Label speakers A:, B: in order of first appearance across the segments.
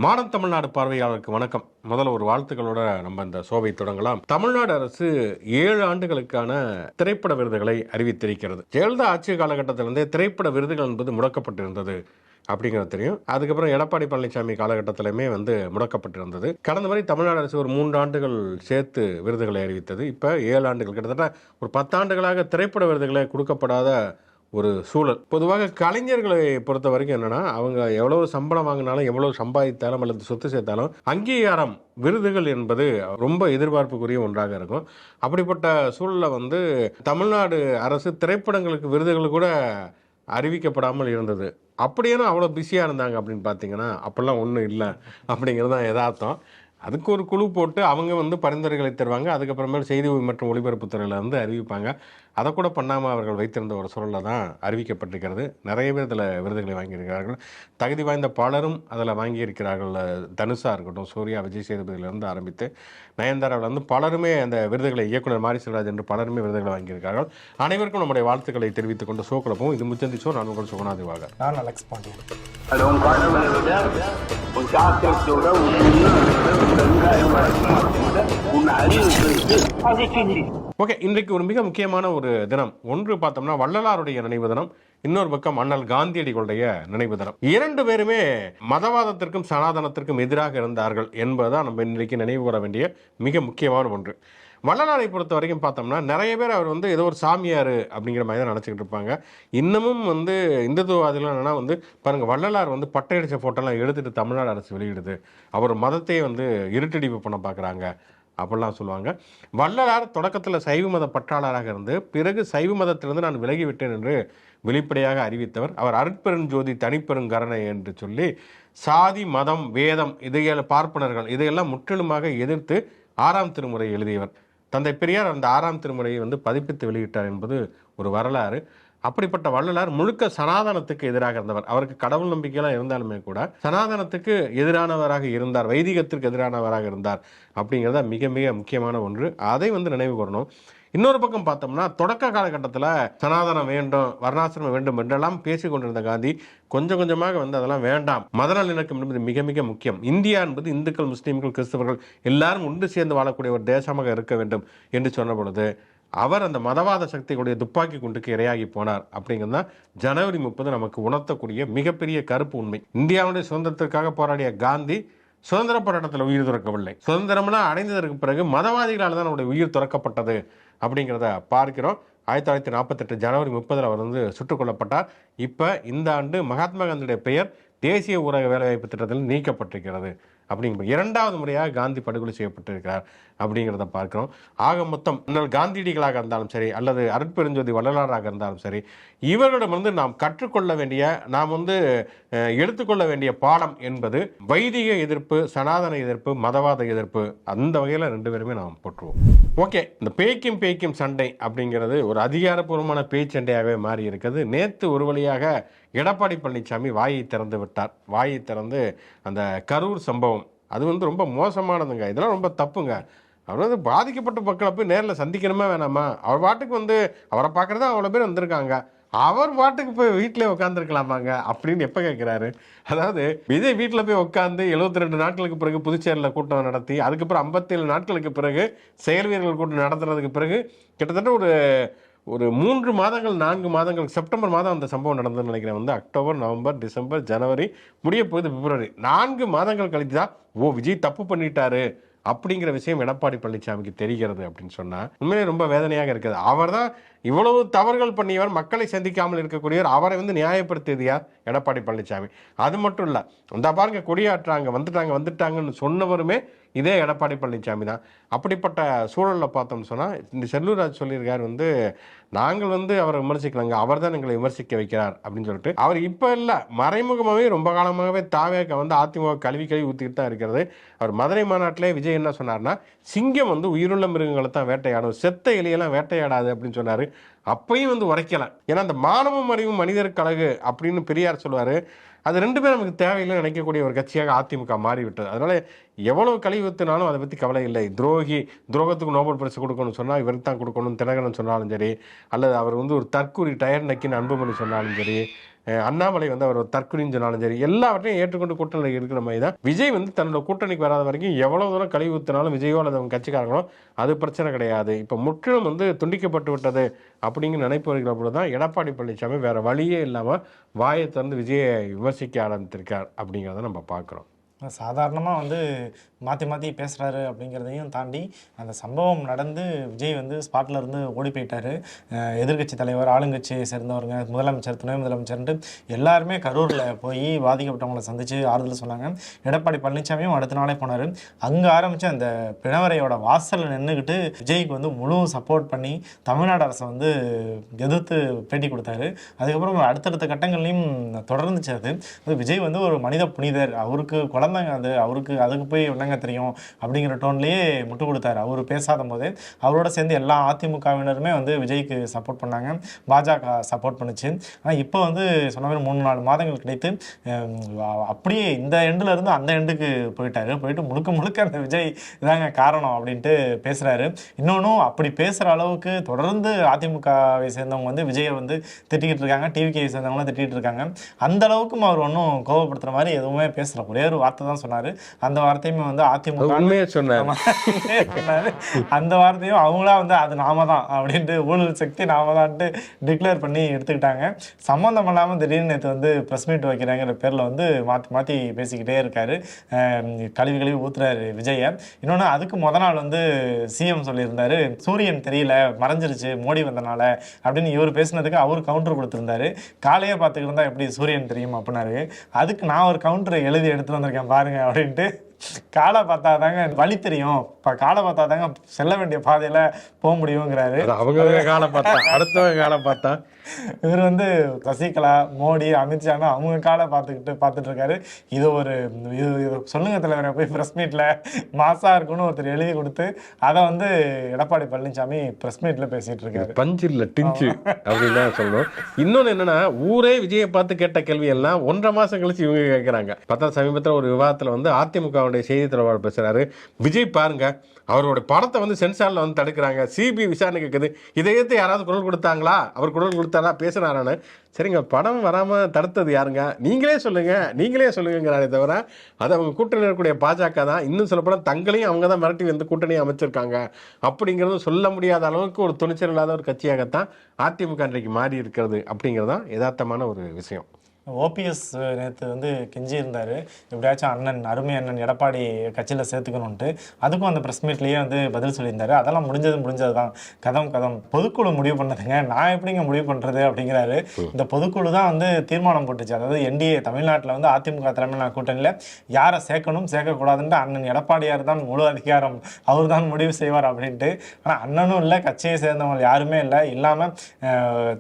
A: Modern Tamil Nadu பார்வையாளருக்கு வணக்கம். முதல்ல ஒரு வாழ்த்துக்களோட நம்ம இந்த ஷோவை தொடங்கலாம். தமிழ்நாடு அரசு 7 ஆண்டுகளுக்கான திரைப்பட விருதுகளை அறிவித்திருக்கிறது. ஜெயலலிதா ஆட்சி காலகட்டத்திலிருந்தே திரைப்பட விருதுகள் என்பது முடக்கப்பட்டிருந்தது அப்படிங்கிறது தெரியும். அதுக்கப்புறம் எடப்பாடி பழனிசாமி காலகட்டத்திலுமே முடக்கப்பட்டிருந்தது. கடந்த முறை தமிழ்நாடு அரசு ஒரு 3 ஆண்டுகள் சேர்த்து விருதுகளை அறிவித்தது. இப்போ 7 ஆண்டுகள், கிட்டத்தட்ட ஒரு 10 ஆண்டுகளாக திரைப்பட விருதுகளை கொடுக்கப்படாத ஒரு சூழல். பொதுவாக கலைஞர்களை பொறுத்த வரைக்கும் என்னன்னா, அவங்க எவ்வளவு சம்பளம் வாங்கினாலும், எவ்வளவு சம்பாதித்தாலும் அல்லது சொத்து சேர்த்தாலும் அங்கீகாரம், விருதுகள் என்பது ரொம்ப எதிர்பார்ப்புக்குரிய ஒன்றாக இருக்கும். அப்படிப்பட்ட சூழலில் தமிழ்நாடு அரசு திரைப்படங்களுக்கு விருதுகள் கூட அறிவிக்கப்படாமல் இருந்தது. அப்படியேனா அவ்வளோ பிஸியாக இருந்தாங்க அப்படின்னு பார்த்தீங்கன்னா, அப்போல்லாம் ஒன்றும் இல்லை அப்படிங்கிறது தான் யதார்த்தம். அதுக்கு ஒரு குழு போட்டு அவங்க பரிந்துரைகளை தருவாங்க. அதுக்கப்புறமேல் செய்தி மற்றும் ஒலிபரப்புத்துறையில் அறிவிப்பாங்க. அதை கூட பண்ணாமல் அவர்கள் வைத்திருந்த ஒரு சூழலில் தான் அறிவிக்கப்பட்டிருக்கிறது. நிறைய பேர் இதில் விருதுகளை வாங்கியிருக்கிறார்கள். தகுதி வாய்ந்த பலரும் அதில் வாங்கியிருக்கிறார்கள். தனுஷாக இருக்கட்டும், சூர்யா, விஜய் சேதுபதியிலிருந்து ஆரம்பித்து நயன்தாராவிலிருந்து பலருமே அந்த விருதுகளை, இயக்குனர் மாரி செல்வராஜ் என்று பலருமே விருதுகளை வாங்கியிருக்கிறார்கள். அனைவருக்கும் நம்முடைய வாழ்த்துக்களை தெரிவித்துக் கொண்டு ஷோ குழப்பம். இது முச்சந்தி ஷோ. நான் உங்கள் சுகுணாதிவாக.
B: நான் அலெக்ஸ் பாண்டியன்.
A: ஓகே, இன்றைக்கு ஒரு மிக முக்கியமான ஒரு தினம். ஒன்று பார்த்தோம்னா வள்ளலாருடைய நினைவு தினம், இன்னொரு பக்கம் அண்ணல் காந்தியடிகளுடைய நினைவு தினம். 2 பேருமே மதவாதத்திற்கும் சனாதனத்திற்கும் எதிராக இருந்தார்கள் என்பதுதான் நம்ம இன்றைக்கு நினைவு கூற வேண்டிய மிக முக்கியமான ஒன்று. வள்ளலாரை பொறுத்த வரைக்கும் பார்த்தோம்னா நிறைய பேர் அவர் ஏதோ ஒரு சாமியார் அப்படிங்கிற மாதிரி தான் நினச்சிக்கிட்டு இருப்பாங்க. இன்னமும் இந்துத்துவவாதிகள் என்னன்னா பாருங்கள், வள்ளலார் பட்டையடிச்ச ஃபோட்டோலாம் எடுத்துகிட்டு தமிழ்நாடு அரசு வெளியிடுது, அவர் மதத்தையே இருட்டடிப்பு பண்ண பார்க்குறாங்க அப்படிலாம் சொல்லுவாங்க. வள்ளலார் தொடக்கத்தில் சைவ மத பற்றாளராக இருந்து பிறகு சைவ மதத்திலிருந்து நான் விலகிவிட்டேன் என்று வெளிப்படையாக அறிவித்தவர். அவர் அருட்பெருஞ்சோதி தனிப்பெருங்கருணை என்று சொல்லி சாதி, மதம், வேதம், இதையெல்லாம் பார்ப்பனர்கள் இதையெல்லாம் முற்றிலுமாக எதிர்த்து 6ஆம் திருமுறை எழுதியவர். தந்தை பெரியார் அந்த 6ஆம் திருமுறையை பதிப்பித்து வெளியிட்டார் என்பது ஒரு வரலாறு. அப்படிப்பட்ட வள்ளலார் முழுக்க சனாதனத்துக்கு எதிராக இருந்தவர். அவருக்கு கடவுள் நம்பிக்கையெல்லாம் இருந்தாலுமே கூட சனாதனத்துக்கு எதிரானவராக இருந்தார், வைதிகத்திற்கு எதிரானவராக இருந்தார் அப்படிங்கிறத மிக மிக முக்கியமான ஒன்று. அதை நினைவு கூறணும். இன்னொரு பக்கம் பார்த்தோம்னா தொடக்க காலகட்டத்தில் சனாதனம் வேண்டும், வர்ணாசிரமம் வேண்டும் என்றெல்லாம் பேசி கொண்டிருந்த காந்தி கொஞ்சம் கொஞ்சமாக அதெல்லாம் வேண்டாம், மத நல்லிணக்கம் என்பது மிக மிக முக்கியம், இந்தியா என்பது இந்துக்கள், முஸ்லீம்கள், கிறிஸ்தவர்கள் எல்லாரும் ஒன்று சேர்ந்து வாழக்கூடிய ஒரு தேசமாக இருக்க வேண்டும் என்று சொன்ன பொழுது அவர் அந்த மதவாத சக்திகளுடைய துப்பாக்கி குண்டுக்கு இரையாகி போனார். அப்படிங்கிறது தான் ஜனவரி 30 நமக்கு உணர்த்தக்கூடிய மிகப்பெரிய கருப்பு உண்மை. இந்தியாவுடைய சுதந்திரத்திற்காக போராடிய காந்தி சுதந்திர போராட்டத்தில் உயிர் துறக்கவில்லை. சுதந்திரம்லாம் அடைந்ததற்கு பிறகு மதவாதிகளால் தான் நம்முடைய உயிர் துறக்கப்பட்டது அப்படிங்கிறத பார்க்கிறோம். 1948 ஜனவரி 30 அவர் சுட்டுக் கொல்லப்பட்டார். இப்போ இந்த ஆண்டு மகாத்மா காந்தியுடைய பெயர் தேசிய ஊரக வேலைவாய்ப்பு திட்டத்தில் நீக்கப்பட்டிருக்கிறது. அப்படிங்கிற 2வது முறையாக காந்தி படுகொலை செய்யப்பட்டிருக்கிறார் அப்படிங்கிறத பார்க்கிறோம். ஆக மொத்தம் காந்தியடிகளாக இருந்தாலும் சரி அல்லது அருட்பெருஞ்சோதி வள்ளலாராக இருந்தாலும் சரி, இவர்களிடமிருந்து நாம் கற்றுக்கொள்ள வேண்டிய, நாம் எடுத்துக்கொள்ள வேண்டிய பாடம் என்பது வைதிக எதிர்ப்பு, சனாதன எதிர்ப்பு, மதவாத எதிர்ப்பு. அந்த வகையில் 2 பேருமே நாம் போற்றுவோம். ஓகே, இந்த பேய்க்கும் சண்டை அப்படிங்கிறது ஒரு அதிகாரப்பூர்வமான பேச்சண்டையாகவே மாறி இருக்குது. நேற்று ஒரு வழியாக எடப்பாடி பழனிசாமி வாயை திறந்து விட்டார். வாயை திறந்து அந்த கரூர் சம்பவம் அது ரொம்ப மோசமானதுங்க, இதெல்லாம் ரொம்ப தப்புங்க. அவர் பாதிக்கப்பட்ட மக்களை போய் நேரில் சந்திக்கணுமா வேணாமா? அவர் பாட்டுக்கு அவரை பார்க்குறதா அவ்வளோ பேர் வந்திருக்காங்க, அவர் பாட்டுக்கு போய் வீட்டிலே உட்காந்துருக்கலாமாங்க அப்படின்னு எப்போ கேட்குறாரு? அதாவது விஜய் வீட்டில் போய் உட்காந்து 72 நாட்களுக்கு பிறகு புதுச்சேரியில் கூட்டம் நடத்தி, அதுக்கப்புறம் 57 நாட்களுக்கு பிறகு செயல் வீரர்கள் கூட்டம் நடத்துறதுக்கு பிறகு கிட்டத்தட்ட ஒரு 3 மாதங்கள் 4 மாதங்கள், செப்டம்பர் மாதம் அந்த சம்பவம் நடந்ததுன்னு நினைக்கிறேன். அக்டோபர், நவம்பர், டிசம்பர், ஜனவரி, முடிய போகுது பிப்ரவரி. 4 மாதங்கள் கழித்து தான் விஜய் தப்பு பண்ணிட்டாரு அப்படிங்கிற விஷயம் எடப்பாடி பழனிசாமிக்கு தெரிகிறது அப்படின்னு சொன்னால் உண்மையிலே ரொம்ப வேதனையாக இருக்குது. அவர் தான் இவ்வளவு தவறுகள் பண்ணியவர், மக்களை சந்திக்காமல் இருக்கக்கூடியவர். அவரை நியாயப்படுத்தியது யார்? எடப்பாடி பழனிசாமி. அது மட்டும் இல்லை, அந்த பாருங்க கொடியாற்றாங்க, வந்துட்டாங்கன்னு சொன்னவருமே இதே எடப்பாடி பழனிசாமி தான். அப்படிப்பட்ட சூழலில் பார்த்தோம்னு சொன்னால் இந்த செல்லூர்ராஜ் சொல்லியிருக்கார், நாங்கள் அவரை விமர்சிக்கலாங்க, அவர் தான் எங்களை விமர்சிக்க வைக்கிறார் அப்படின்னு சொல்லிட்டு. அவர் இப்போ இல்லை, மறைமுகமாகவே ரொம்ப காலமாகவே தாவேக்க அதிமுக கழுவி ஊற்றிக்கிட்டு தான் இருக்கிறது. அவர் மதுரை மாநாட்டிலே விஜய் என்ன சொன்னார்னா, சிங்கம் உயிருள்ள மிருகங்களை தான் வேட்டையாடும், செத்த எலியெல்லாம் வேட்டையாடாது அப்படின்னு சொன்னார். அப்பையும் உரைக்கலாம். ஏன்னா அந்த மானமும் அறிவும் மனிதருக்கு அழகு அப்படின்னு பெரியார் சொல்லுவார். அது 2 பேரும் நமக்கு தேவையில்லை நினைக்கக்கூடிய ஒரு கட்சியாக அதிமுக மாறிவிட்டது. அதனால எவ்வளவு கழிவு ஊற்றினாலும் அதை பற்றி கவலை இல்லை. துரோகத்துக்கு நோபல் பரிசு கொடுக்கணும்னு சொன்னால் இவருக்கு தான் கொடுக்கணும், தினகரன் சொன்னாலும் சரி, அல்லது அவர் ஒரு தற்கூரி டயர் நக்கின்னு அன்புமணி சொன்னாலும் சரி, அண்ணாமலை வந்து அவர் தற்கொலைன்னு சொன்னாலும் சரி, எல்லாவற்றையும் ஏற்றுக்கொண்டு கூட்டணியில் இருக்கிற மாதிரி தான் விஜய் வந்து தன்னோட கூட்டணிக்கு வராத வரைக்கும் எவ்வளவு தூரம் கழிவு ஊற்றினாலும் விஜயோ அல்லது அவங்க கட்சிக்காரங்களோ அது பிரச்சனை கிடையாது. இப்போ முற்றிலும் வந்து துண்டிக்கப்பட்டு விட்டது அப்படிங்கிற நினைப்பவர்கள் பொழுது தான் எடப்பாடி பழனிசாமி வேற வழியே இல்லாமல் வாயை திறந்து விஜயை விமர்சிக்க ஆரம்பித்திருக்கார் அப்படிங்கிறத நம்ம பார்க்குறோம்.
B: சாதாரணமாக வந்து மாற்றி மாற்றி பேசுகிறாரு அப்படிங்கிறதையும் தாண்டி அந்த சம்பவம் நடந்து விஜய் வந்து ஸ்பாட்டில் இருந்து ஓடி போயிட்டார். எதிர்கட்சி தலைவர், ஆளுங்கட்சியை சேர்ந்தவங்க, முதலமைச்சர், துணை முதலமைச்சர்ன்ட்டு எல்லாருமே கரூரில் போய் பாதிக்கப்பட்டவங்களை சந்தித்து ஆறுதல் சொன்னாங்க. எடப்பாடி பழனிசாமியும் அடுத்த நாளே போனார். அங்கே ஆரம்பித்த அந்த பிணவரையோட வாசலில் நின்றுக்கிட்டு விஜய்க்கு வந்து முழு சப்போர்ட் பண்ணி தமிழ்நாடு அரசை வந்து எதிர்த்து பேட்டி கொடுத்தாரு. அதுக்கப்புறம் அடுத்தடுத்த கட்டங்கள்லையும் தொடர்ந்துச்சு. அது விஜய் வந்து ஒரு மனித புனிதர், அவருக்கு குழந்தைங்க, அது அவருக்கு அதுக்கு போய் என்னங்க தெரியும் அப்படிங்கிற டோன்லேயே முட்டு கொடுத்தாரு. அவர் பேசாத போது அவரோட சேர்ந்து எல்லா அதிமுகவினருமே வந்து விஜய்க்கு சப்போர்ட் பண்ணாங்க, பாஜக சப்போர்ட் பண்ணுச்சு. ஆனால் இப்போ வந்து சொன்ன மாதிரி 3-4 மாதங்கள் கிடைத்து அப்படியே இந்த எண்டில் இருந்து அந்த எண்டுக்கு போயிட்டு முழுக்க அந்த விஜய் இதாங்க காரணம் அப்படின்ட்டு பேசுகிறாரு. இன்னொன்றும் அப்படி பேசுகிற அளவுக்கு தொடர்ந்து அதிமுகவை சேர்ந்தவங்க வந்து விஜயை வந்து திட்டிக்கிட்டு இருக்காங்க, டிவிகே சேர்ந்தவங்களும் திட்டிகிட்டு இருக்காங்க. அந்த அளவுக்கும் அவர் ஒன்றும் கோபப்படுத்துகிற மாதிரி எதுவுமே பேசல. ஒரே ஒரு வார்த்தை தான் சொன்னார். அந்த வார்த்தையுமே வந்து அதிமுக சொன்னாரு. அந்த வார்த்தையும் அவங்களா வந்து அது நாம தான் அப்படின்ட்டு, ஊழல் சக்தி நாம தான்ட்டு டிக்ளேர் பண்ணி எடுத்துக்கிட்டாங்க. சம்மந்தம் இல்லாமல் திடீர்னு நேற்று வந்து ப்ரெஸ் மீட் வைக்கிறாங்கிற பேரில் வந்து மாற்றி பேசிக்கிட்டே இருக்காரு. கழுவி ஊத்துறாரு விஜயை. இன்னொன்று அதுக்கு நாள் வந்து சிஎம் சொல்லியிருந்தாரு, சூரியன் தெரியல, மறைஞ்சிருச்சு மோடி வந்தனால அப்படின்னு இவர் பேசினதுக்கு அவர் கவுண்டர் கொடுத்துருந்தாரு. காலையே பார்த்துக்கிட்டு இருந்தா எப்படி சூரியன் தெரியும் அப்படின்னாரு. அதுக்கு நான் ஒரு கவுண்டரை எழுதி எடுத்துட்டு வந்திருக்கேன் பாருங்க அப்படின்ட்டு, காலை பார்த்தா தாங்க வழி தெரியும், காலை பார்த்தா தாங்க செல்ல வேண்டிய பாதையில போக முடியுங்கிறாரு.
A: அவங்க காலை பார்த்தா அடுத்தவங்க காலை பார்த்தா
B: இவர் வந்து சசிகலா, மோடி, அமித்ஷான்னு அவங்க காலை பார்த்துட்டு இருக்காரு. இது சொல்லுங்க தலைவரை போய் ப்ரெஸ் மீட்ல மாசா இருக்குன்னு ஒருத்தர் எழுதி கொடுத்து அதை வந்து எடப்பாடி பழனிசாமி ப்ரெஸ் மீட்ல பேசிட்டு இருக்காரு.
A: பஞ்சு இல்ல டிஞ்சு அப்படின்னு தான் சொல்லணும். இன்னொன்னு என்னன்னா, ஊரே விஜயை பார்த்து கேட்ட கேள்வி எல்லாம் 1.5 மாசம் கழிச்சு இவங்க கேட்கிறாங்க. பார்த்தா சமீபத்தில் ஒரு விவாதத்தில் வந்து அதிமுக செய்தி தொடர்பாளர் பேசுறாரு, விஜய் பாருங்க அவரோட படத்தை வந்து சென்சார்ல வந்து தடுக்கிறாங்க, சிபிஐ விசாரணை கேட்குது, இதையத்தை யாராவது குரல் கொடுத்தாங்களா, அவர் குரல் கொடுத்தாரா, பேசுறாரான்னு. சரிங்க, படம் வராம தடுத்தது யாருங்க, நீங்களே சொல்லுங்கிறாரே தவிர அது அவங்க கூட்டணியில் இருக்கக்கூடிய பாஜக தான். இன்னும் சொல்லப்போனால் தங்களையும் அவங்க தான் மிரட்டி வந்து கூட்டணியை அமைச்சிருக்காங்க அப்படிங்கிறது சொல்ல முடியாத அளவுக்கு ஒரு துணிச்சல் இல்லாத ஒரு கட்சியாகத்தான் அதிமுக இன்றைக்கு மாறி இருக்கிறது அப்படிங்கிறதான் யதார்த்தமான ஒரு விஷயம்.
B: ஓபிஎஸ் நேற்று வந்து கெஞ்சி இருந்தார், எப்படியாச்சும் அருமை அண்ணன் எடப்பாடி கட்சியில் சேர்த்துக்கணுன்ட்டு. அதுக்கும் அந்த ப்ரெஸ் மீட்லேயே வந்து பதில் சொல்லியிருந்தாரு. அதெல்லாம் முடிஞ்சது தான், கதம் பொதுக்குழு முடிவு பண்ணதுங்க, நான் எப்படிங்க முடிவு பண்ணுறது அப்படிங்கிறாரு. இந்த பொதுக்குழு தான் வந்து தீர்மானம் போட்டுச்சு. அதாவது என்டிஏ தமிழ்நாட்டில் வந்து அதிமுக தலைமையிலான கூட்டணியில் யாரை சேர்க்கணும் சேர்க்கக்கூடாதுன்ட்டு அண்ணன் எடப்பாடியார் தான் முழு அதிகாரம், அவர் தான் முடிவு செய்வார் அப்படின்ட்டு. ஆனால் அண்ணனும் இல்லை, கட்சியை சேர்ந்தவங்க யாருமே இல்லாமல்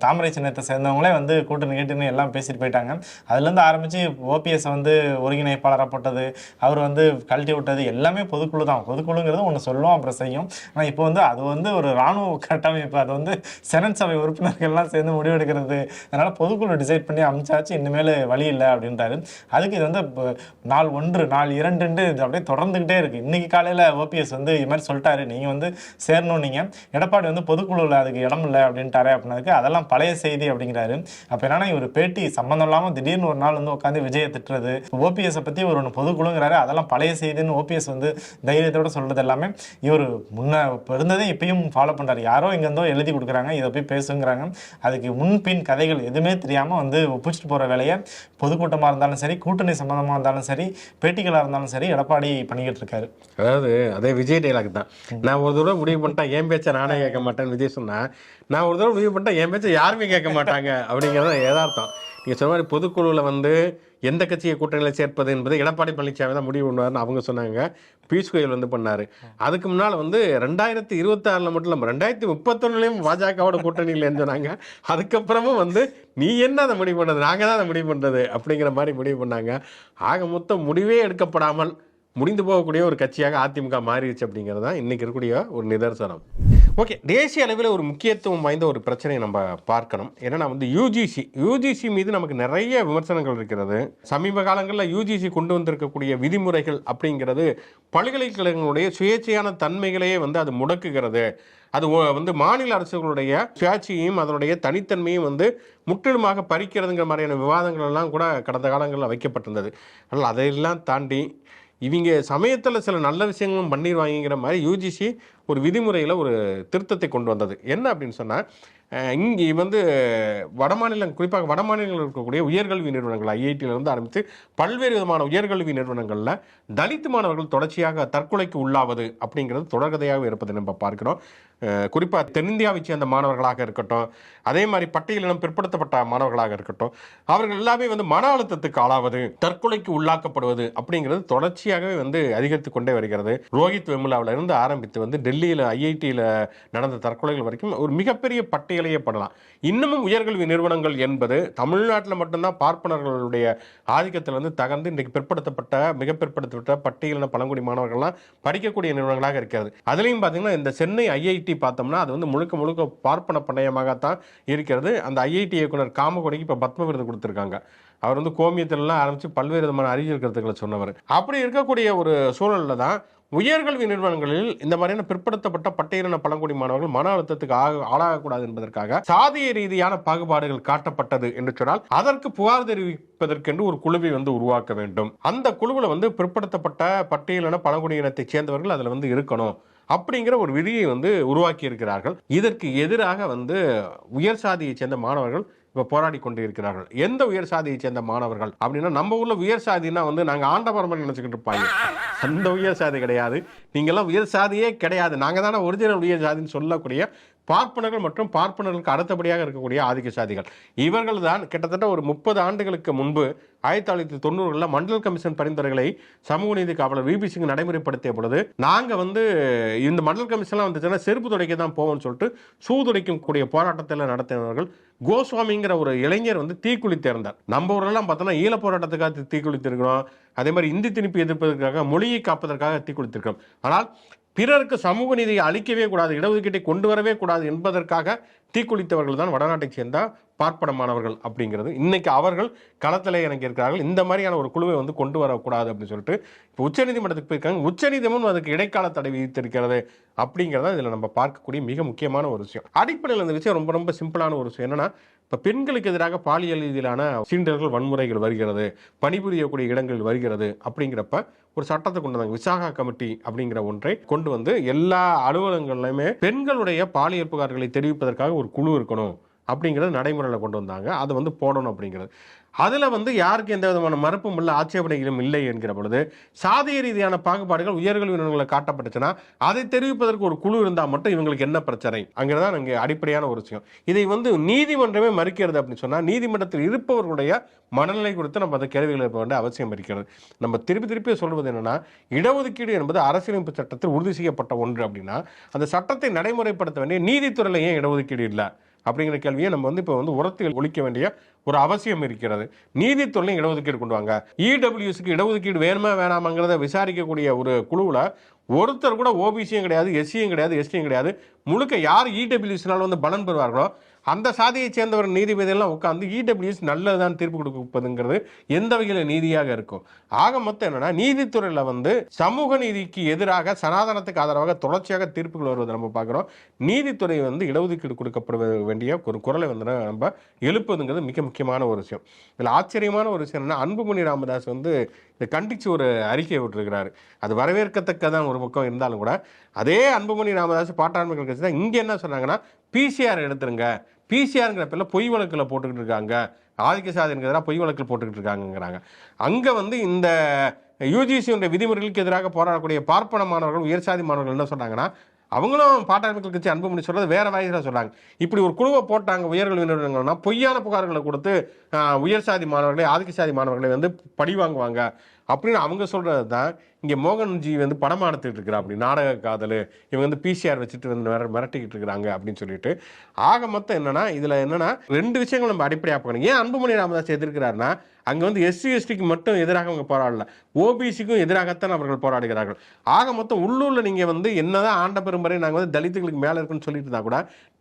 B: தாமரை சின்னத்தை சேர்ந்தவங்களே வந்து கூட்டணி எல்லாம் பேசிட்டு போயிட்டாங்க. அதுலேருந்து ஆரம்பித்து ஓபிஎஸ் வந்து ஒருங்கிணைப்பாளராக போட்டது, அவர் வந்து கழட்டி விட்டது எல்லாமே பொதுக்குழு தான். பொதுக்குழுங்கிறது ஒன்று சொல்லும் அப்புறம் செய்யும். ஆனால் இப்போ வந்து அது வந்து ஒரு இராணுவ கட்டமைப்பு, அது வந்து செனட் சபை உறுப்பினர்கள்லாம் சேர்ந்து முடிவெடுக்கிறது. அதனால் பொதுக்குழு டிசைட் பண்ணி அமைச்சாச்சு, இனிமேல் வழி இல்லை அப்படின்றாரு. அதுக்கு இது வந்து நாள் 1 நாள் 2 இது அப்படியே தொடர்ந்துக்கிட்டே இருக்குது. இன்றைக்கி காலையில் ஓபிஎஸ் வந்து இது மாதிரி சொல்லிட்டாரு, நீங்கள் வந்து சேரணும், நீங்கள் எடப்பாடி வந்து பொதுக்குழுவில் அதுக்கு இடம் இல்லை அப்படின்ட்டாரு. அப்படின்னதுக்கு அதெல்லாம் பழைய செய்தி அப்படிங்கிறாரு. அப்போ என்னன்னா, இவர் பேட்டி சம்மந்தம் இல்லாமல் திடீர்னு ஒரு நாள் வந்து உட்காந்து விஜயை திட்டுறது, ஓபிஎஸ் பற்றி ஒரு பொதுக்குழுங்கிறாரு, அதெல்லாம் பழைய செய்தின்னு ஓபிஎஸ் வந்து தைரியத்தோட சொல்றது எல்லாமே இவர் முன்ன இருந்ததே இப்பயும் ஃபாலோ பண்றாரு. யாரோ எங்கேருந்தோ எழுதி கொடுக்குறாங்க, இதை போய் பேசுங்கிறாங்க, அதுக்கு முன்பின் கதைகள் எதுவுமே தெரியாமல் வந்து ஒப்பிச்சுட்டு போகிற வேலையை பொதுக்கூட்டமாக இருந்தாலும் சரி, கூட்டணி சம்பந்தமாக இருந்தாலும் சரி, பேட்டிகளாக இருந்தாலும் சரி எடப்பாடி பண்ணிக்கிட்டு இருக்காரு.
A: அதாவது அதே விஜய் டைலாக் தான், நான் ஒரு தடவை முடிவு பண்ணிட்டேன் என் பேச்சை நானே கேட்க மாட்டேன்னு விஜய் சொன்னா, நான் ஒரு தடவை முடிவு பண்ணிட்டேன் என் பேச்சை யாருமே கேட்க மாட்டாங்க அப்படிங்கிறத யதார்த்தம். நீங்கள் சொன்ன மாதிரி பொதுக்குழுவில் வந்து எந்த கட்சியை கூட்டணியில் சேர்ப்பது என்பது எடப்பாடி பழனிசாமி தான் முடிவு பண்ணுவார்னு அவங்க சொன்னாங்க. பியூஷ் கோயல் வந்து பண்ணார். அதுக்கு முன்னால் வந்து 2026 மட்டும் இல்லாமல் 2031 பாஜகவோட கூட்டணியில் சொன்னாங்க. அதுக்கப்புறமும் வந்து நீ என்ன அதை முடிவு பண்ணுறது, நாங்கள் தான் அதை முடிவு பண்ணுறது அப்படிங்கிற மாதிரி முடிவு பண்ணாங்க. ஆக மொத்தம் முடிவே எடுக்கப்படாமல் முடிந்து போகக்கூடிய ஒரு கட்சியாக அதிமுக மாறிடுச்சு அப்படிங்கிறது தான் இன்றைக்கி இருக்கக்கூடிய ஒரு நிதர்சனம். ஓகே, தேசிய அளவில் ஒரு முக்கியத்துவம் வாய்ந்த ஒரு பிரச்சனையை நம்ம பார்க்கணும். என்னன்னா வந்து யூஜிசி மீது நமக்கு நிறைய விமர்சனங்கள் இருக்கிறது. சமீப காலங்களில் யூஜிசி கொண்டு வந்திருக்கக்கூடிய விதிமுறைகள் அப்படிங்கிறது பல்கலைக்கழகங்களுடைய சுயேட்சையான தன்மைகளையே வந்து அது முடக்குகிறது. அது வந்து மாநில அரசுகளுடைய சுயாட்சியையும் அதனுடைய தனித்தன்மையும் வந்து முற்றிலுமாக பறிக்கிறதுங்கிற மாதிரியான விவாதங்கள் எல்லாம் கூட கடந்த காலங்களில் வைக்கப்பட்டிருந்தது. ஆனால் அதையெல்லாம் தாண்டி இவங்க சமயத்தில் சில நல்ல விஷயங்களும் பண்ணிடுவாங்கிற மாதிரி யூஜிசி ஒரு விதிமுறையில் ஒரு திருத்தத்தை கொண்டு வந்தது. என்ன அப்படின்னு சொன்னால், இங்கே வந்து குறிப்பாக வட மாநிலங்களில் இருக்கக்கூடிய உயர்கல்வி நிறுவனங்கள் ஐஐடியிலிருந்து ஆரம்பித்து பல்வேறு விதமான உயர்கல்வி நிறுவனங்களில் தலித் மாணவர்கள் தொடர்ச்சியாக தற்கொலைக்கு உள்ளாவது அப்படிங்கிறது தொடர்கதையாக இருப்பதை நம்ம பார்க்கிறோம். குறிப்பாக தென்னிந்தியாவை சேர்ந்த மாணவர்களாக இருக்கட்டும், அதே மாதிரி பட்டியலினம் பிற்படுத்தப்பட்ட மாணவர்களாக இருக்கட்டும், அவர்கள் எல்லாமே வந்து மன அழுத்தத்துக்கு ஆளாவது, தற்கொலைக்கு உள்ளாக்கப்படுவது அப்படிங்கிறது தொடர்ச்சியாகவே வந்து அதிகரித்து கொண்டே வருகிறது. ரோஹித் வெமுலாவில் இருந்து ஆரம்பித்து வந்து டெல்லியில் ஐஐடியில் நடந்த தற்கொலைகள் வரைக்கும் ஒரு மிகப்பெரிய பட்டியலையே படலாம். இன்னமும் உயர்கல்வி நிறுவனங்கள் என்பது தமிழ்நாட்டில் மட்டும்தான் பார்ப்பனர்களுடைய ஆதிக்கத்தில் வந்து தகர்ந்து இன்றைக்கு மிக பிற்படுத்தப்பட்ட பட்டியலின பழங்குடி மாணவர்கள்லாம் படிக்கக்கூடிய நிறுவனங்களாக இருக்கிறது. அதுலேயும் பார்த்தீங்கன்னா இந்த சென்னை ஐஐடி பார்த்தோம்னா அது வந்து முழுக்க முழுக்க பார்ப்பன பண்டையமாகத்தான் இருக்கிறது. அந்த ஐஐடி இயக்குனர் காமகோடிக்கு இப்போ பத்ம விருது கொடுத்துருக்காங்க. அவர் வந்து கோமியத்திலலாம் ஆரம்பித்து பல்வேறு விதமான அறிவியல் கருத்துக்களை சொன்னவர். அப்படி இருக்கக்கூடிய ஒரு சூழலில் தான் உயர்கல்வி நிறுவனங்களில் இந்த மாதிரியான பிற்படுத்தப்பட்ட பட்டியலின பழங்குடி மாணவர்கள் மன அழுத்தத்துக்கு ஆளாகக்கூடாது என்பதற்காக சாதிய ரீதியான பாகுபாடுகள் காட்டப்பட்டது என்று சொன்னால் அதற்கு புகார் தெரிவிப்பதற்கென்று ஒரு குழுவை வந்து உருவாக்க வேண்டும். அந்த குழுவில் வந்து பிற்படுத்தப்பட்ட பட்டியலின பழங்குடி இனத்தை சேர்ந்தவர்கள் அதில் வந்து இருக்கணும் அப்படிங்கிற ஒரு விதியை வந்து உருவாக்கி இருக்கிறார்கள். இதற்கு எதிராக வந்து உயர் சாதியை சேர்ந்த மாணவர்கள் இப்போ போராடி கொண்டு இருக்கிறார்கள். எந்த உயர் சாதியை சேர்ந்த மாணவர்கள் அப்படின்னா, நம்ம ஊர்ல உயர் சாதினா வந்து நாங்கள் ஆண்டபரம்பரை நினைச்சுக்கிட்டு இருப்பாங்க. அந்த உயர் சாதி கிடையாது. நீங்கள்லாம் உயர் சாதியே கிடையாது. நாங்கள் தானே ஒரிஜினல் உயர் சாதின்னு சொல்லக்கூடிய பார்ப்பனர்கள் மற்றும் பார்ப்பனர்களுக்கு அடுத்தபடியாக இருக்கக்கூடிய ஆதிக்க சாதிகள் இவர்கள் தான் கிட்டத்தட்ட ஒரு 30 ஆண்டுகளுக்கு முன்பு 1990களில் மண்டல் கமிஷன் பரிந்துரைகளை சமூக நீதி காவலர் விபிசிங் நடைமுறைப்படுத்திய பொழுது நாங்கள் வந்து இந்த மண்டல் கமிஷன்லாம் வந்துச்சுன்னா செருப்பு துடைக்க தான் போவோம்னு சொல்லிட்டு சூதுடைக்கும் கூடிய போராட்டத்தில் நடத்தினவர்கள் கோஸ்வாமிங்கிற ஒரு இளைஞர் வந்து தீக்குளித்து இருந்தார். நம்ம ஊரெல்லாம் பார்த்தோன்னா ஈழ போராட்டத்துக்காக தீக்குளித்திருக்கிறோம். அதே மாதிரி இந்தி திணிப்பு எதிர்ப்பதற்காக மொழியை காப்பதற்காக தீக்குளித்திருக்கிறோம். ஆனால் பிறருக்கு சமூக நீதியை அளிக்கவே கூடாது, இடஒதுக்கீட்டை கொண்டு வரவே கூடாது என்பதற்காக தீக்குளித்தவர்கள் தான் வடநாட்டை சேர்ந்த பார்ப்பனமானவர்கள் அப்படிங்கிறது. இன்னைக்கு அவர்கள் களத்தில் இறங்கி இருக்கிறார்கள். இந்த மாதிரியான ஒரு குழுவை வந்து கொண்டு வரக்கூடாது அப்படின்னு சொல்லிட்டு இப்போ உச்சநீதிமன்றத்துக்கு போயிருக்காங்க. உச்சநீதிமன்றம் அதுக்கு இடைக்கால தடை விதித்திருக்கிறது அப்படிங்கிறத இதில் நம்ம பார்க்கக்கூடிய மிக முக்கியமான ஒரு விஷயம். அடிப்படையில் இந்த விஷயம் ரொம்ப ரொம்ப சிம்பிளான ஒரு விஷயம். என்னன்னா, இப்போ பெண்களுக்கு எதிராக பாலியல் ரீதியிலான சீண்டல்கள் வன்முறைகள் வருகிறது, பணிபுரியக்கூடிய இடங்கள் வருகிறது அப்படிங்கிறப்ப ஒரு சட்டத்தை கொண்டு வந்தாங்க. விசாகா கமிட்டி அப்படிங்கிற ஒன்றை கொண்டு வந்து எல்லா அலுவலகங்கள்லையுமே பெண்களுடைய பாலியல் புகார்களை தெரிவிப்பதற்காக ஒரு குழு இருக்கணும் அப்படிங்கிறது நடைமுறையில் கொண்டு வந்தாங்க. அது வந்து போடணும் அப்படிங்கிறது. அதில் வந்து யாருக்கு எந்த விதமான மறுப்பும் இல்லை, ஆட்சேபனைகளும் இல்லை என்கிற பொழுது சாதிய ரீதியான பாகுபாடுகள் உயர்கல்வி நிறுவனங்களை காட்டப்பட்டுச்சுன்னா அதை தெரிவிப்பதற்கு ஒரு குழு இருந்தால் மட்டும் இவங்களுக்கு என்ன பிரச்சனை அங்கிறதான் இங்கே அடிப்படையான ஒரு விஷயம். இதை வந்து நீதிமன்றமே மறுக்கிறது அப்படின்னு சொன்னால் நீதிமன்றத்தில் இருப்பவர்களுடைய மனநிலை குறித்து நம்ம அந்த கேள்விகள் எழுப்ப வேண்டிய அவசியம் இருக்கிறது. நம்ம திருப்பி சொல்வது என்னன்னா, இடஒதுக்கீடு என்பது அரசியலமைப்பு சட்டத்தில் உறுதி செய்யப்பட்ட ஒன்று அப்படின்னா அந்த சட்டத்தை நடைமுறைப்படுத்த வேண்டிய நீதித்துறையில் ஏன் இடஒதுக்கீடு இல்லை அப்படிங்கிற கேள்வியை நம்ம வந்து இப்போ வந்து உரத்து ஒழிக்க வேண்டிய ஒரு அவசியம் இருக்கிறது. நீதித்துறையிலும் இடஒதுக்கீடு கொண்டு வாங்க. இடபிள்யூஎஸ்க்கு இடஒதுக்கீடு வேணுமா வேணாமாங்கிறத விசாரிக்கக்கூடிய ஒரு குழுவில் ஒருத்தர் கூட ஓபிசியும் கிடையாது, எஸ்சியும் கிடையாது, எஸ்டியும் கிடையாது. முழுக்க யார் இடபிள்யூஎஸ்னால வந்து பலன் பெறுவார்களோ அந்த சாதியை சேர்ந்தவர் நீதிபதியெல்லாம் உட்காந்து இடபிள்யூஎஸ் நல்லதுதான் தீர்ப்பு கொடுப்பதுங்கிறது எந்த வகையில் நீதியாக இருக்கும். ஆக மொத்தம் என்னன்னா, நீதித்துறையில் வந்து சமூக நீதிக்கு எதிராக சனாதனத்துக்கு ஆதரவாக தொடர்ச்சியாக தீர்ப்புகள் வருவதை நம்ம பார்க்குறோம். நீதித்துறை வந்து இடஒதுக்கீடு கொடுக்கப்பட வேண்டிய ஒரு குரலை வந்து நம்ம எழுப்புதுங்கிறது மிக முக்கியமான ஒரு விஷயம். இதில் ஆச்சரியமான ஒரு விஷயம் என்னன்னா, அன்புமணி ராமதாஸ் வந்து இதை கண்டித்து ஒரு அறிக்கை விட்டுருக்கிறாரு. அது வரவேற்கத்தக்கதான் ஒரு பக்கம் இருந்தாலும் கூட அதே அன்புமணி ராமதாஸ் பாட்டாண்மைகள் கட்சி தான் இங்கே என்ன சொன்னாங்கன்னா, பிசிஆர் எடுத்துருங்க, பிசிஆருங்கிற பேரில் பொய் வழக்கில் போட்டுக்கிட்டு இருக்காங்க, ஆதிக்க சாதிக்கு எதிராக பொய் வழக்கில் போட்டுக்கிட்டு இருக்காங்கிறாங்க. அங்கே வந்து இந்த யூஜிசியுடைய விதிமுறைகளுக்கு எதிராக போராடக்கூடிய பார்ப்பன மாணவர்கள் உயர்சாதி மாணவர்கள் என்ன சொன்னாங்கன்னா, அவங்களும் பாட்டாளர்கள் கட்சி அன்புமணி சொல்றது வேற வகையில் சொல்றாங்க. இப்படி ஒரு குழுவை போட்டாங்க உயர்கல்வி நிறுவனங்கள்னா பொய்யான புகார்களை கொடுத்து உயர் சாதி மாணவர்களை ஆதிக்க சாதி மாணவர்களை வந்து பழி வாங்குவாங்க அப்படின்னு அவங்க சொல்றது தான் இங்கே மோகன்ஜி வந்து படமா எடுத்துக்கிட்டு இருக்கிறா. அப்படி நாடக காதல் இவங்க வந்து பிசிஆர் வச்சுட்டு வந்து மிரட்டிக்கிட்டு இருக்கிறாங்க அப்படின்னு சொல்லிட்டு. ஆக மொத்தம் என்னன்னா, இதில் என்னன்னா 2 விஷயங்கள் நம்ம அடிப்படையாக பார்க்கணும். ஏன் அன்புமணி ராமதாஸ் எதிர்க்கிறாருன்னா, அங்கே வந்து எஸ்சி எஸ்டிக்கு மட்டும் எதிராக அவங்க போராடல, ஓபிசிக்கும் எதிராகத்தான் அவர்கள் போராடுகிறார்கள். ஆக மொத்தம் உள்ளூரில் நீங்கள் வந்து என்னதான் ஆண்ட பெரும்பறை நாங்கள் வந்து தலித்துகளுக்கு மேலே இருக்குன்னு சொல்லிட்டு இருந்தால் கூட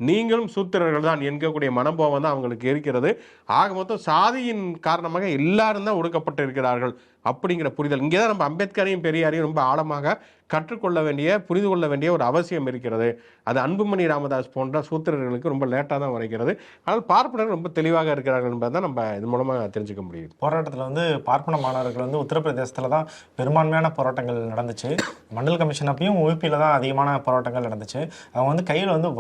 A: நீங்களும் சூத்திரர்கள் தான் என்கக்கூடிய மனோபாவம் தான் அவங்களுக்கு இருக்கிறது. ஆக மொத்தம் சாதியின் காரணமாக எல்லாரும் தான் ஒடுக்கப்பட்டு இருக்கிறார்கள் அப்படிங்கிற புரிதல் இங்கே தான் நம்ம அம்பேத்கரையும் பெரியாரையும் ரொம்ப ஆழமாக கற்றுக்கொள்ள வேண்டிய, புரிந்து கொள்ள வேண்டிய ஒரு அவசியம் இருக்கிறது. அது அன்புமணி ராமதாஸ் போன்ற சூத்திரர்களுக்கு ரொம்ப லேட்டாக தான் வரைக்கிறது. ஆனால் பார்ப்பனர்கள் ரொம்ப தெளிவாக இருக்கிறார்கள் என்பதை தான் நம்ம இது மூலமாக தெரிஞ்சுக்க முடியுது.
B: போராட்டத்தில் வந்து பார்ப்பன மாணவர்கள் வந்து உத்தரப்பிரதேசத்தில் தான் பெரும்பான்மையான போராட்டங்கள் நடந்துச்சு. மண்டல் கமிஷன் அப்பயும் யூபியில் தான் அதிகமான போராட்டங்கள் நடந்துச்சு. அவங்க வந்து கையில் வந்து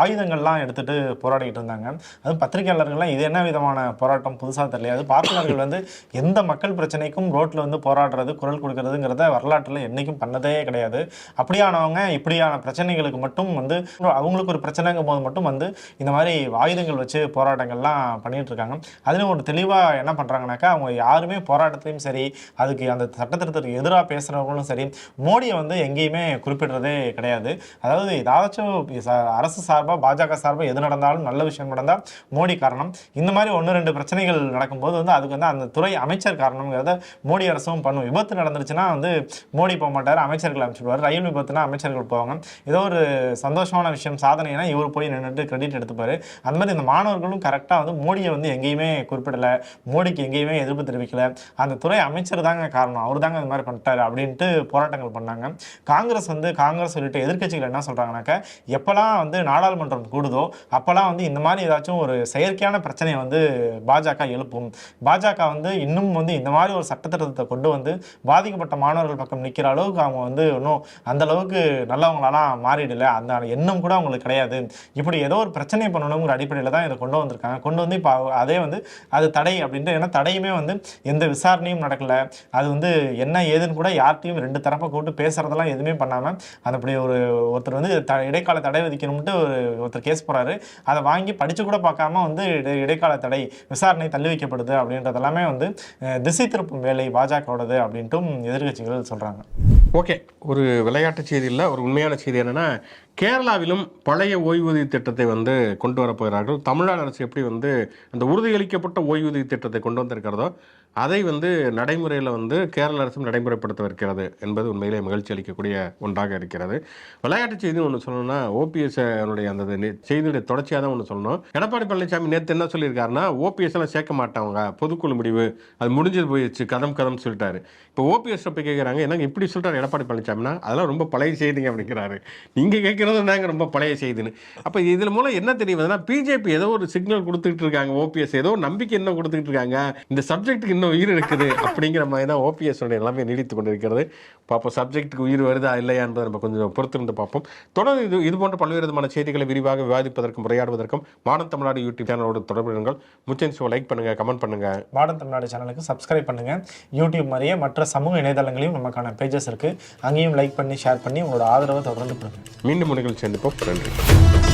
B: ஆயுதங்கள்லாம் எடுத்துகிட்டு போராடிக்கிட்டு இருந்தாங்க. அதுவும் பத்திரிகையாளர்கள்லாம் இது என்ன விதமான போராட்டம் புதுசாக தெரியாது. பார்ப்பனர்கள் வந்து எந்த மக்கள் பிரச்சனைக்கும் ரோட்டில் வந்து போராடுறது, குரல் கொடுக்கறதுங்கிறத வரலாற்றில் என்றைக்கும் பண்ணதே கிடையாது. அப்படியானவங்க இப்படியான பிரச்சனைகளுக்கு மட்டும் வந்து அவங்களுக்கு ஒரு பிரச்சனைங்கும் போது மட்டும் வந்து இந்த மாதிரி ஆயுதங்கள் வச்சு போராட்டங்கள்லாம் பண்ணிட்டு இருக்காங்க. அதுலேயும் ஒரு தெளிவாக என்ன பண்ணுறாங்கனாக்கா, அவங்க யாருமே போராட்டத்தையும் சரி, அதுக்கு அந்த சட்டத்திட்டத்துக்கு எதிராக பேசுகிறவங்களும் சரி, மோடியை வந்து எங்கேயுமே குறிப்பிடுறதே கிடையாது. அதாவது ஏதாச்சும் அரசு சார்பாக, பாஜக சார்பாக எது நடந்தாலும், நல்ல விஷயம் நடந்தால் மோடி காரணம். இந்த மாதிரி 1-2 பிரச்சனைகள் நடக்கும்போது வந்து அதுக்கு வந்து அந்த துறை அமைச்சர் காரணம்ங்கிறத மோடி அரசும் பண்ணும். விபத்து நடந்துருச்சுன்னா வந்து மோடி போக மாட்டார், அமைச்சர்கள் அமைச்சிடுவார். ரயில் விபத்துனா அமைச்சர்கள் போவாங்க. ஏதோ ஒரு சந்தோஷமான விஷயம், சாதனைனா இவர் போய் நின்றுட்டு கிரெடிட் எடுத்துப்பாரு. அந்த மாதிரி இந்த மாணவர்களும் கரெக்டாக வந்து மோடியை வந்து எங்கேயுமே குறிப்பிடலை, மோடிக்கு எங்கேயுமே எதிர்ப்பு தெரிவிக்கல, அந்த துறை அமைச்சர் தாங்க காரணம், அவர் தாங்க இந்த மாதிரி பண்ணிட்டாரு அப்படின்ட்டு போராட்டங்கள் பண்ணாங்க. காங்கிரஸ் சொல்லிட்டு எதிர்க்கட்சிகள் என்ன சொல்றாங்கனாக்கா, எப்பெல்லாம் வந்து நாடாளுமன்றம் கூடுதோ அப்பெல்லாம் வந்து இந்த மாதிரி ஏதாச்சும் ஒரு செயற்கையான பிரச்சனையை வந்து பாஜக எழுப்பும். பாஜக வந்து இன்னும் வந்து இந்த மாதிரி ஒரு சட்டத்திட்டத்தை கொண்டு வந்து பாதிக்கப்பட்ட மாணவர்கள் பக்கம் நிற்கிற அளவுக்கு அவங்க வந்து இன்னும் அந்த அளவுக்கு நல்லவங்களாலாம் மாறிடல, அந்த எண்ணம் கூட அவங்களுக்கு கிடையாது. இப்படி ஏதோ ஒரு பிரச்சனை பண்ணணுங்கிற அடிப்படையில் தான் இதை கொண்டு வந்திருக்காங்க. கொண்டு வந்து இப்போ அதே வந்து அது தடை அப்படின்ட்டு, ஏன்னா தடையுமே வந்து எந்த விசாரணையும் நடக்கல, அது வந்து என்ன ஏதுன்னு கூட யார்ட்டையும் 2 தரப்பை கூப்பிட்டு பேசுறதெல்லாம் எதுவுமே பண்ணாமல் அந்த அப்படி ஒருத்தர் வந்து இடைக்கால தடை விதிக்கணும்ட்டு ஒருத்தர் கேஸ் போறாரு. அதை வாங்கி படிச்சு கூட பார்க்காம வந்து இடைக்கால தடை விசாரணை தள்ளி வைக்கப்படுது அப்படின்றதெல்லாமே வந்து திசை திருப்பும் வேலை பாஜகவோடது அப்படின்ட்டும் எதிர்கட்சிகள் சொல்றாங்க.
A: ஓகே, ஒரு விளையாட்டு செய்தி இல்லை, ஒரு உண்மையான செய்தி என்னன்னா, கேரளாவிலும் பழைய ஓய்வூதிய திட்டத்தை வந்து கொண்டு வரப்போகிறார்கள். தமிழ்நாடு அரசு எப்படி வந்து அந்த உறுதியளிக்கப்பட்ட ஓய்வூதிய திட்டத்தை கொண்டு வந்திருக்கிறதோ அதை வந்து நடைமுறையில் வந்து கேரள அரசும் நடைமுறைப்படுத்தவிருக்கிறது என்பது உண்மையிலே மகிழ்ச்சி அளிக்கக்கூடிய ஒன்றாக இருக்கிறது. விளையாட்டு செய்தி ஒன்று சொல்லணும்னா, ஓபிஎஸ் அந்த செய்தியுடைய தொடர்ச்சியாக தான் ஒன்று சொல்லணும். எடப்பாடி பழனிசாமி நேற்று என்ன சொல்லியிருக்காருன்னா, ஓபிஎஸ் எல்லாம் சேர்க்க மாட்டாங்க, பொதுக்குழு முடிவு அது முடிஞ்சது போயிடுச்சு, கதம் சொல்லிட்டாரு. இப்போ ஓபிஎஸ் போய் கேட்குறாங்க, என்னங்க இப்படி சொல்லிட்டாரு எடப்பாடி பழனிசாமினா, அதெல்லாம் ரொம்ப பழைய செய்திங்க அப்படிங்கிறாரு. நீங்கள் கேட்குறது நாங்கள் ரொம்ப பழைய செய்தின்னு. அப்போ இதில் மூலம் என்ன தெரியுதுன்னா, பிஜேபி ஏதோ ஒரு சிக்னல் கொடுத்துட்டு இருக்காங்க, ஓபிஎஸ் ஏதோ நம்பிக்கை என்ன கொடுத்துட்டு இருக்காங்க, இந்த சப்ஜெக்ட்டுக்கு இன்னும் உயிர் இருக்குது அப்படிங்கிற மாதிரி தான் ஓபிஎஸ் எல்லாமே நீடித்து கொண்டிருக்கிறது. பார்ப்போம் சப்ஜெக்ட்டுக்கு உயிர் வருதா இல்லையா என்பதை நம்ம கொஞ்சம் பொறுத்திருந்து பார்ப்போம். தொடர்ந்து இது போன்ற பல்வேறு விதமான செய்திகளை விரிவாக விவாதிப்பதற்கும் உரையாடுவதற்கும் மாடர்ன் தமிழ்நாடு யூடியூப் சேனலோடு தொடர்புகள். முச்சன் ஷோ லைக் பண்ணுங்க, கமெண்ட் பண்ணுங்க. மாடர்ன் தமிழ்நாடு சேனலுக்கு சப்ஸ்கிரைப் பண்ணுங்க. யூடியூப் மாதிரியே மற்ற சமூக இணையதளங்களையும் நமக்கான பேஜஸ் இருக்கு, அங்கேயும் லைக் பண்ணி ஷேர் பண்ணி உங்களோட ஆதரவை தொடர்ந்து கொடுங்க. மீண்டும் நிகழ்ச்சி சந்திப்போம். நன்றி.